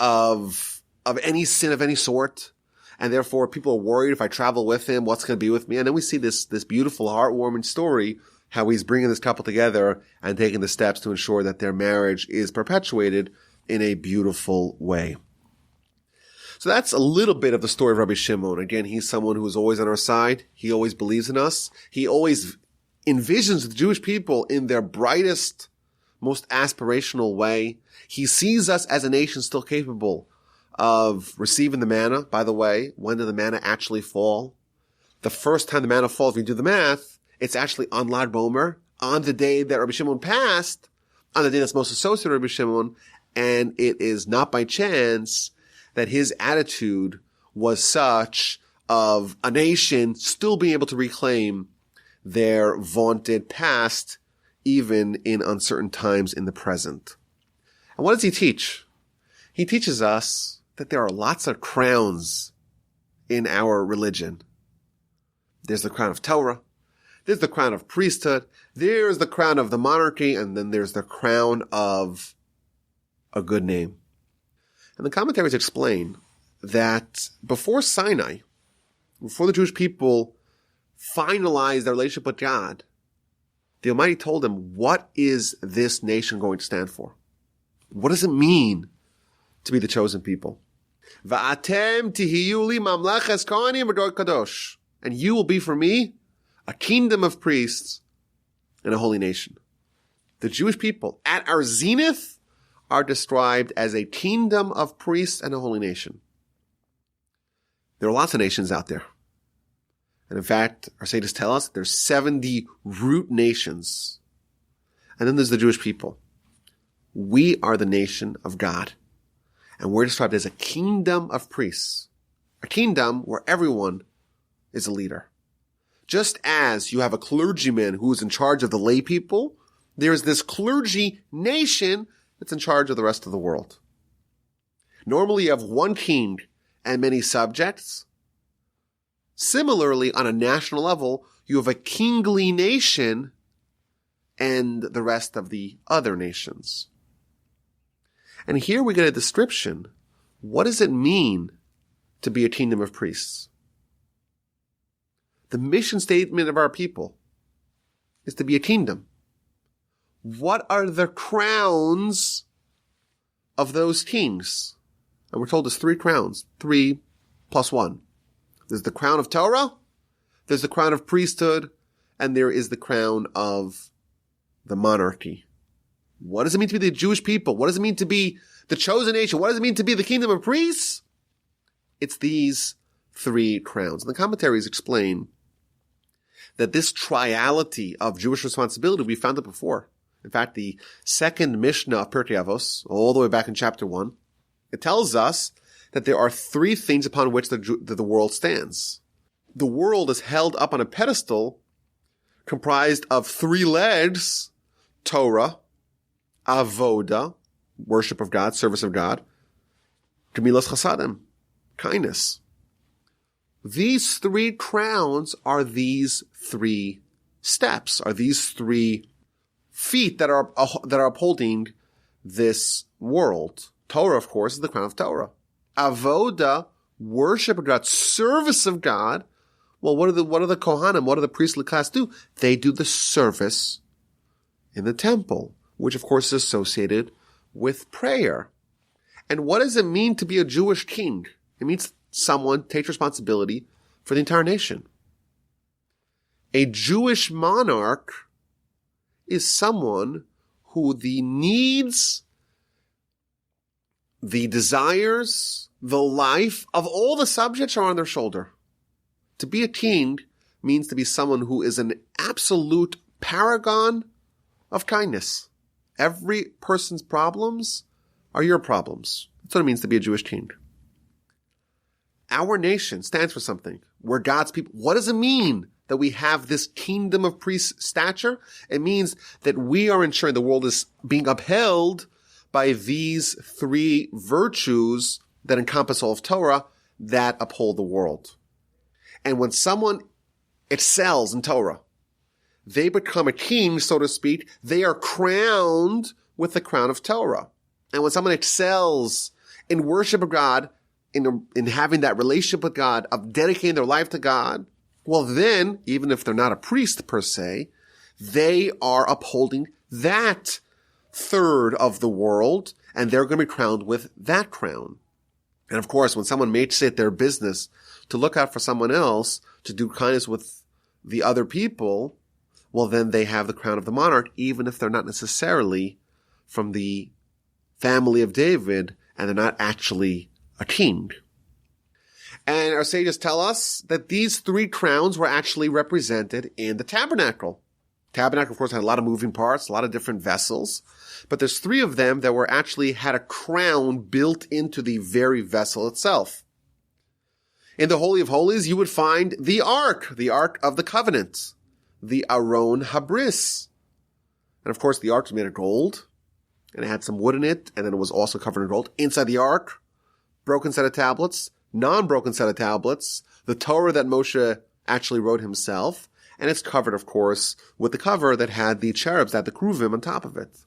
of any sin of any sort. And therefore, people are worried if I travel with him, what's going to be with me? And then we see this beautiful, heartwarming story, how he's bringing this couple together and taking the steps to ensure that their marriage is perpetuated in a beautiful way. So that's a little bit of the story of Rabbi Shimon. Again, he's someone who is always on our side. He always believes in us. He always envisions the Jewish people in their brightest, most aspirational way. He sees us as a nation still capable of receiving the manna. By the way, when did the manna actually fall? The first time the manna falls, if you do the math, it's actually on Lag Bomer, on the day that Rabbi Shimon passed, on the day that's most associated with Rabbi Shimon, and it is not by chance that his attitude was such of a nation still being able to reclaim their vaunted past, even in uncertain times in the present. And what does he teach? He teaches us that there are lots of crowns in our religion. There's the crown of Torah. There's the crown of priesthood. There's the crown of the monarchy. And then there's the crown of a good name. And the commentaries explain that before Sinai, before the Jewish people finalized their relationship with God, the Almighty told them, what is this nation going to stand for? What does it mean to be the chosen people? Va'atem tihiyu li mamleches kohanim v'dor kadosh. And you will be for me a kingdom of priests and a holy nation. The Jewish people at our zenith are described as a kingdom of priests and a holy nation. There are lots of nations out there. And in fact, our sages tell us there's 70 root nations. And then there's the Jewish people. We are the nation of God. And we're described as a kingdom of priests. A kingdom where everyone is a leader. Just as you have a clergyman who is in charge of the lay people, there is this clergy nation that's in charge of the rest of the world. Normally you have one king and many subjects. Similarly, on a national level, you have a kingly nation and the rest of the other nations. And here we get a description. What does it mean to be a kingdom of priests? The mission statement of our people is to be a kingdom. What are the crowns of those kings? And we're told there's 3 crowns, 3 plus 1. There's the crown of Torah, there's the crown of priesthood, and there is the crown of the monarchy. What does it mean to be the Jewish people? What does it mean to be the chosen nation? What does it mean to be the kingdom of priests? It's these 3 crowns. And the commentaries explain that this triality of Jewish responsibility, we found it before. In fact, the second Mishnah of Pirkei Avos, all the way back in chapter 1, it tells us that there are 3 things upon which the world stands. The world is held up on a pedestal comprised of 3 legs: Torah, avoda, worship of God, service of God, gemilas chasadim, kindness. These 3 crowns are these 3 steps, are these 3 feet that are upholding this world. Torah, of course, is the crown of Torah. Avoda, worship of God, service of God. Well, what do the Kohanim, what do the priestly class do? They do the service in the temple, which of course is associated with prayer. And what does it mean to be a Jewish king? It means someone takes responsibility for the entire nation. A Jewish monarch is someone who the needs, the desires, the life of all the subjects are on their shoulder. To be a king means to be someone who is an absolute paragon of kindness. Every person's problems are your problems. That's what it means to be a Jewish king. our nation stands for something. We're God's people. What does it mean that we have this kingdom of priests stature? It means that we are ensuring the world is being upheld by these three virtues that encompass all of Torah that uphold the world. And when someone excels in Torah, they become a king, so to speak. They are crowned with the crown of Torah. And when someone excels in worship of God, in having that relationship with God, of dedicating their life to God, well then, even if they're not a priest per se, they are upholding that third of the world, and they're going to be crowned with that crown. And of course, when someone makes it their business to look out for someone else, to do kindness with the other people, well then they have the crown of the monarch, even if they're not necessarily from the family of David, and they're not actually a king. And our sages tell us that these three crowns were actually represented in the tabernacle. Tabernacle, of course, had a lot of moving parts, a lot of different vessels, but there's three of them that were actually had a crown built into the very vessel itself. In the Holy of Holies, you would find the Ark of the Covenant, the Aron Habris. And of course, the Ark was made of gold, and it had some wood in it, and then it was also covered in gold. Inside the Ark, broken set of tablets, non-broken set of tablets, the Torah that Moshe actually wrote himself, and it's covered, of course, with the cover that had the cherubs, that had the keruvim on top of it.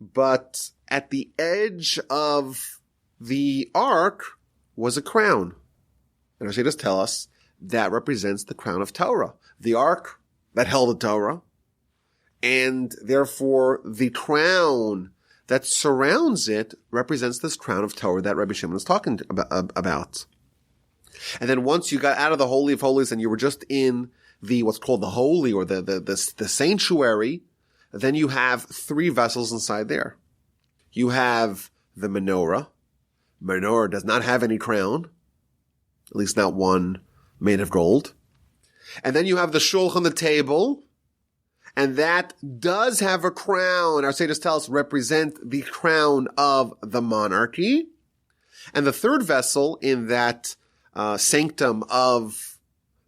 But at the edge of the Ark was a crown. And our sages tell us that represents the crown of Torah. The Ark that held the Torah, and therefore the crown that surrounds it represents this crown of Torah that Rabbi Shimon is talking about. And then once you got out of the Holy of Holies and you were just in the what's called the holy, or the sanctuary, then you have three vessels inside there. You have the menorah. Menorah does not have any crown, at least not one made of gold. And then you have the shulchan, the table, and that does have a crown. Our sages tell us represent the crown of the monarchy. And the third vessel in that sanctum of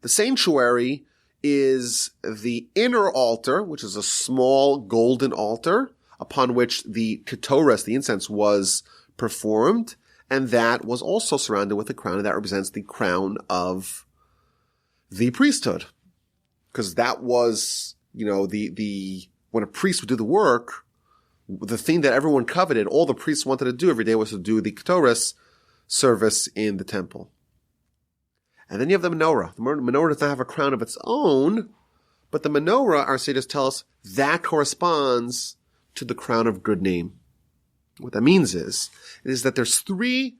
the sanctuary is the inner altar, which is a small golden altar upon which the ketoras, the incense, was performed. And that was also surrounded with a crown, and that represents the crown of the priesthood. Because that was, when a priest would do the work, the thing that everyone coveted, all the priests wanted to do every day was to do the ketoras service in the temple. And then you have the menorah. The menorah does not have a crown of its own, but the menorah, our sages tell us, that corresponds to the crown of good name. What that means is that there's three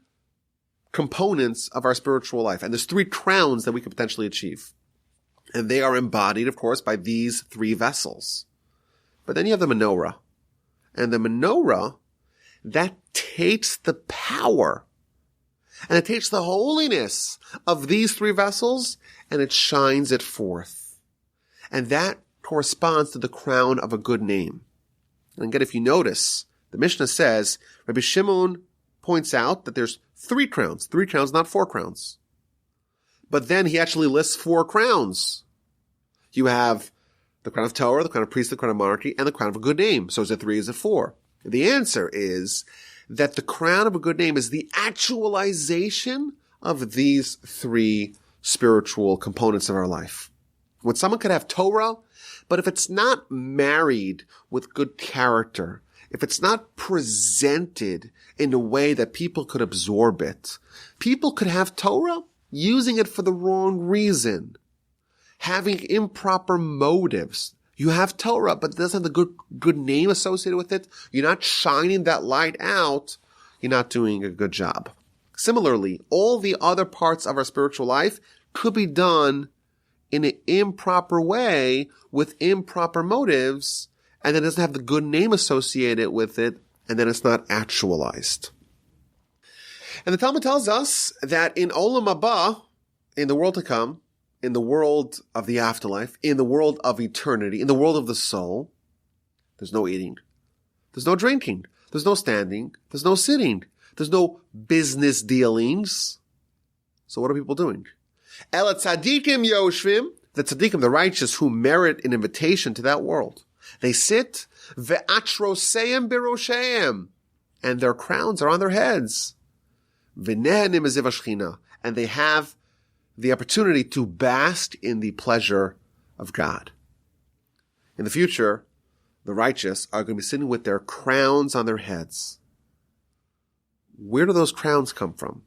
components of our spiritual life, and there's three crowns that we could potentially achieve. And they are embodied, of course, by these three vessels. But then you have the menorah. And the menorah, that takes the power and it takes the holiness of these three vessels and it shines it forth. And that corresponds to the crown of a good name. And again, if you notice, the Mishnah says, Rabbi Shimon points out that there's three crowns, not four crowns. But then he actually lists four crowns. You have the crown of Torah, the crown of priest, the crown of monarchy, and the crown of a good name. So is it three, is it four? The answer is that the crown of a good name is the actualization of these three spiritual components of our life. When someone could have Torah, but if it's not married with good character, if it's not presented in a way that people could absorb it, people could have Torah using it for the wrong reason, having improper motives. You have Torah, but it doesn't have the good name associated with it. You're not shining that light out. You're not doing a good job. Similarly, all the other parts of our spiritual life could be done in an improper way with improper motives, and then it doesn't have the good name associated with it, and then it's not actualized. And the Talmud tells us that in Olam Haba, in the world to come, in the world of the afterlife, in the world of eternity, in the world of the soul, there's no eating, there's no drinking, there's no standing, there's no sitting, there's no business dealings. So what are people doing? El tzadikim yoshvim, the tzadikim, the righteous, who merit an invitation to that world. They sit, ve'atroseim birosheim, and their crowns are on their heads. V'nehenim eziv hashchina, and they have the opportunity to bask in the pleasure of God. In the future, the righteous are going to be sitting with their crowns on their heads. Where do those crowns come from?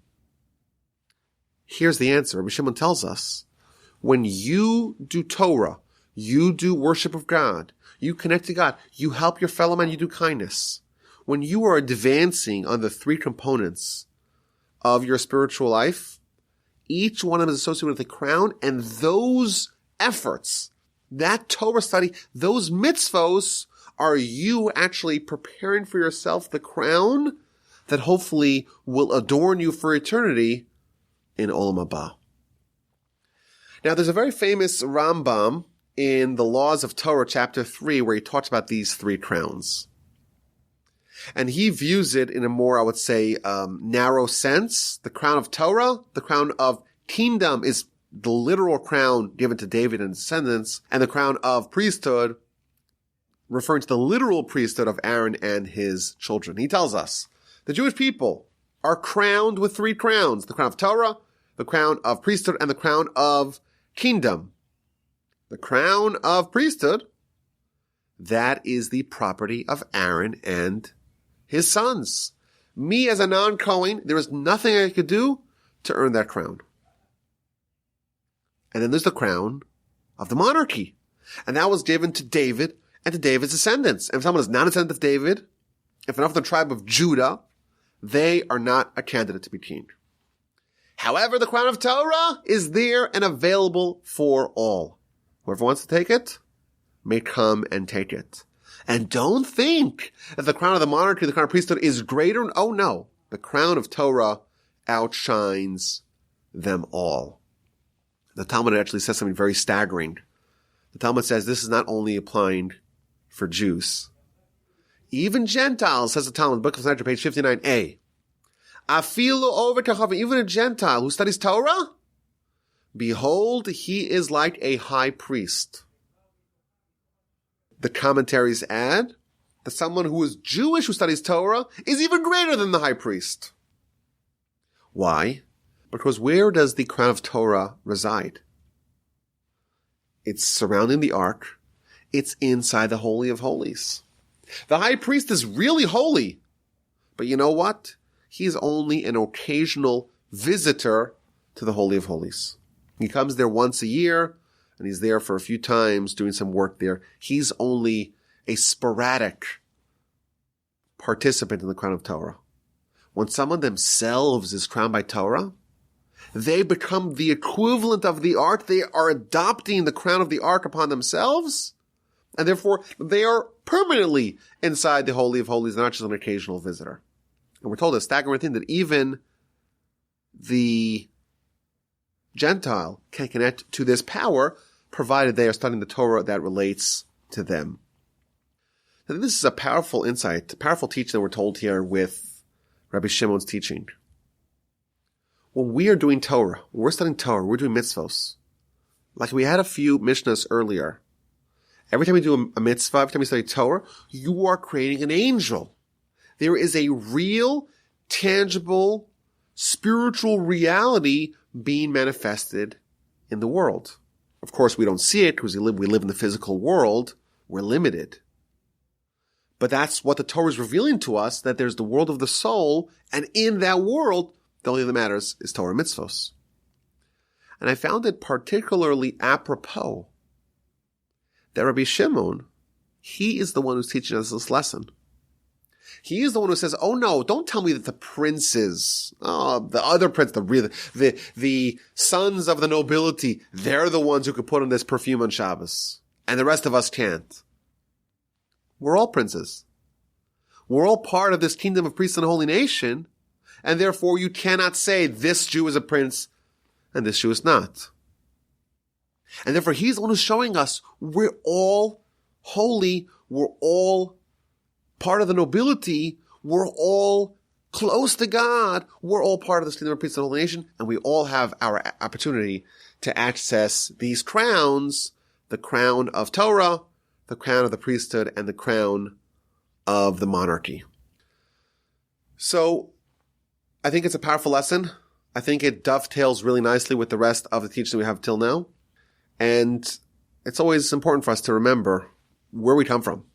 Here's the answer. Rabbi Shimon tells us, when you do Torah, you do worship of God, you connect to God, you help your fellow man, you do kindness. When you are advancing on the three components of your spiritual life, each one of them is associated with a crown, and those efforts, that Torah study, those mitzvos, are you actually preparing for yourself the crown that hopefully will adorn you for eternity in Olam Haba. Now, there's a very famous Rambam in the Laws of Torah, chapter 3, where he talks about these three crowns. And he views it in a more, I would say, narrow sense. The crown of Torah, the crown of kingdom, is the literal crown given to David and his descendants, and the crown of priesthood, referring to the literal priesthood of Aaron and his children. He tells us, the Jewish people are crowned with three crowns: the crown of Torah, the crown of priesthood, and the crown of kingdom. The crown of priesthood, that is the property of Aaron and his sons. Me, as a non-Kohen, there is nothing I could do to earn that crown. And then there's the crown of the monarchy. And that was given to David and to David's descendants. And if someone is not a descendant of David, if they're not from the tribe of Judah, they are not a candidate to be king. However, the crown of Torah is there and available for all. Whoever wants to take it may come and take it. And don't think that the crown of the monarchy, the crown of priesthood, is greater. Oh no, the crown of Torah outshines them all. The Talmud actually says something very staggering. The Talmud says this is not only applying for Jews. Even Gentiles, says the Talmud, book of Sanhedrin, page 59a. Afilu over kachavim, even a Gentile who studies Torah, behold, he is like a high priest. The commentaries add that someone who is Jewish who studies Torah is even greater than the high priest. Why? Because where does the crown of Torah reside? It's surrounding the ark. It's inside the Holy of Holies. The high priest is really holy. But you know what? He's only an occasional visitor to the Holy of Holies. He comes there once a year, and he's there for a few times doing some work there. He's only a sporadic participant in the crown of Torah. When someone themselves is crowned by Torah, they become the equivalent of the ark. They are adopting the crown of the ark upon themselves, and therefore they are permanently inside the Holy of Holies, not just an occasional visitor. And we're told a staggering thing that even the Gentile can connect to this power, provided they are studying the Torah that relates to them. Now, this is a powerful insight, a powerful teaching that we're told here with Rabbi Shimon's teaching. When we are doing Torah, when we're studying Torah, we're doing mitzvos. Like we had a few Mishnahs earlier. Every time we do a mitzvah, every time we study Torah, you are creating an angel. There is a real, tangible, spiritual reality being manifested in the world. Of course, we don't see it because we live in the physical world. We're limited. But that's what the Torah is revealing to us, that there's the world of the soul, and in that world, the only thing that matters is Torah mitzvos. And I found it particularly apropos that Rabbi Shimon, he is the one who's teaching us this lesson. He is the one who says, oh no, don't tell me that the princes, the other prince, the sons of the nobility, they're the ones who could put on this perfume on Shabbos, and the rest of us can't. We're all princes. We're all part of this kingdom of priests and holy nation, and therefore you cannot say this Jew is a prince and this Jew is not. And therefore he's the one who's showing us we're all holy, we're all part of the nobility, we're all close to God. We're all part of this kingdom of priests and holy nation, and we all have our opportunity to access these crowns, the crown of Torah, the crown of the priesthood, and the crown of the monarchy. So I think it's a powerful lesson. I think it dovetails really nicely with the rest of the teaching we have till now. And it's always important for us to remember where we come from.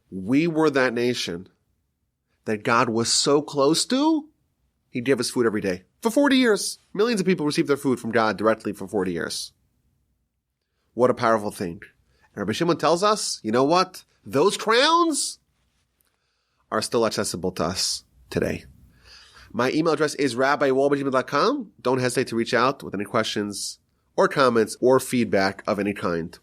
We were that nation that God was so close to, he gave us food every day. For 40 years. Millions of people received their food from God directly for 40 years. What a powerful thing. And Rabbi Shimon tells us, you know what? Those crowns are still accessible to us today. My email address is rabbiwolbe@gmail.com. Don't hesitate to reach out with any questions or comments or feedback of any kind.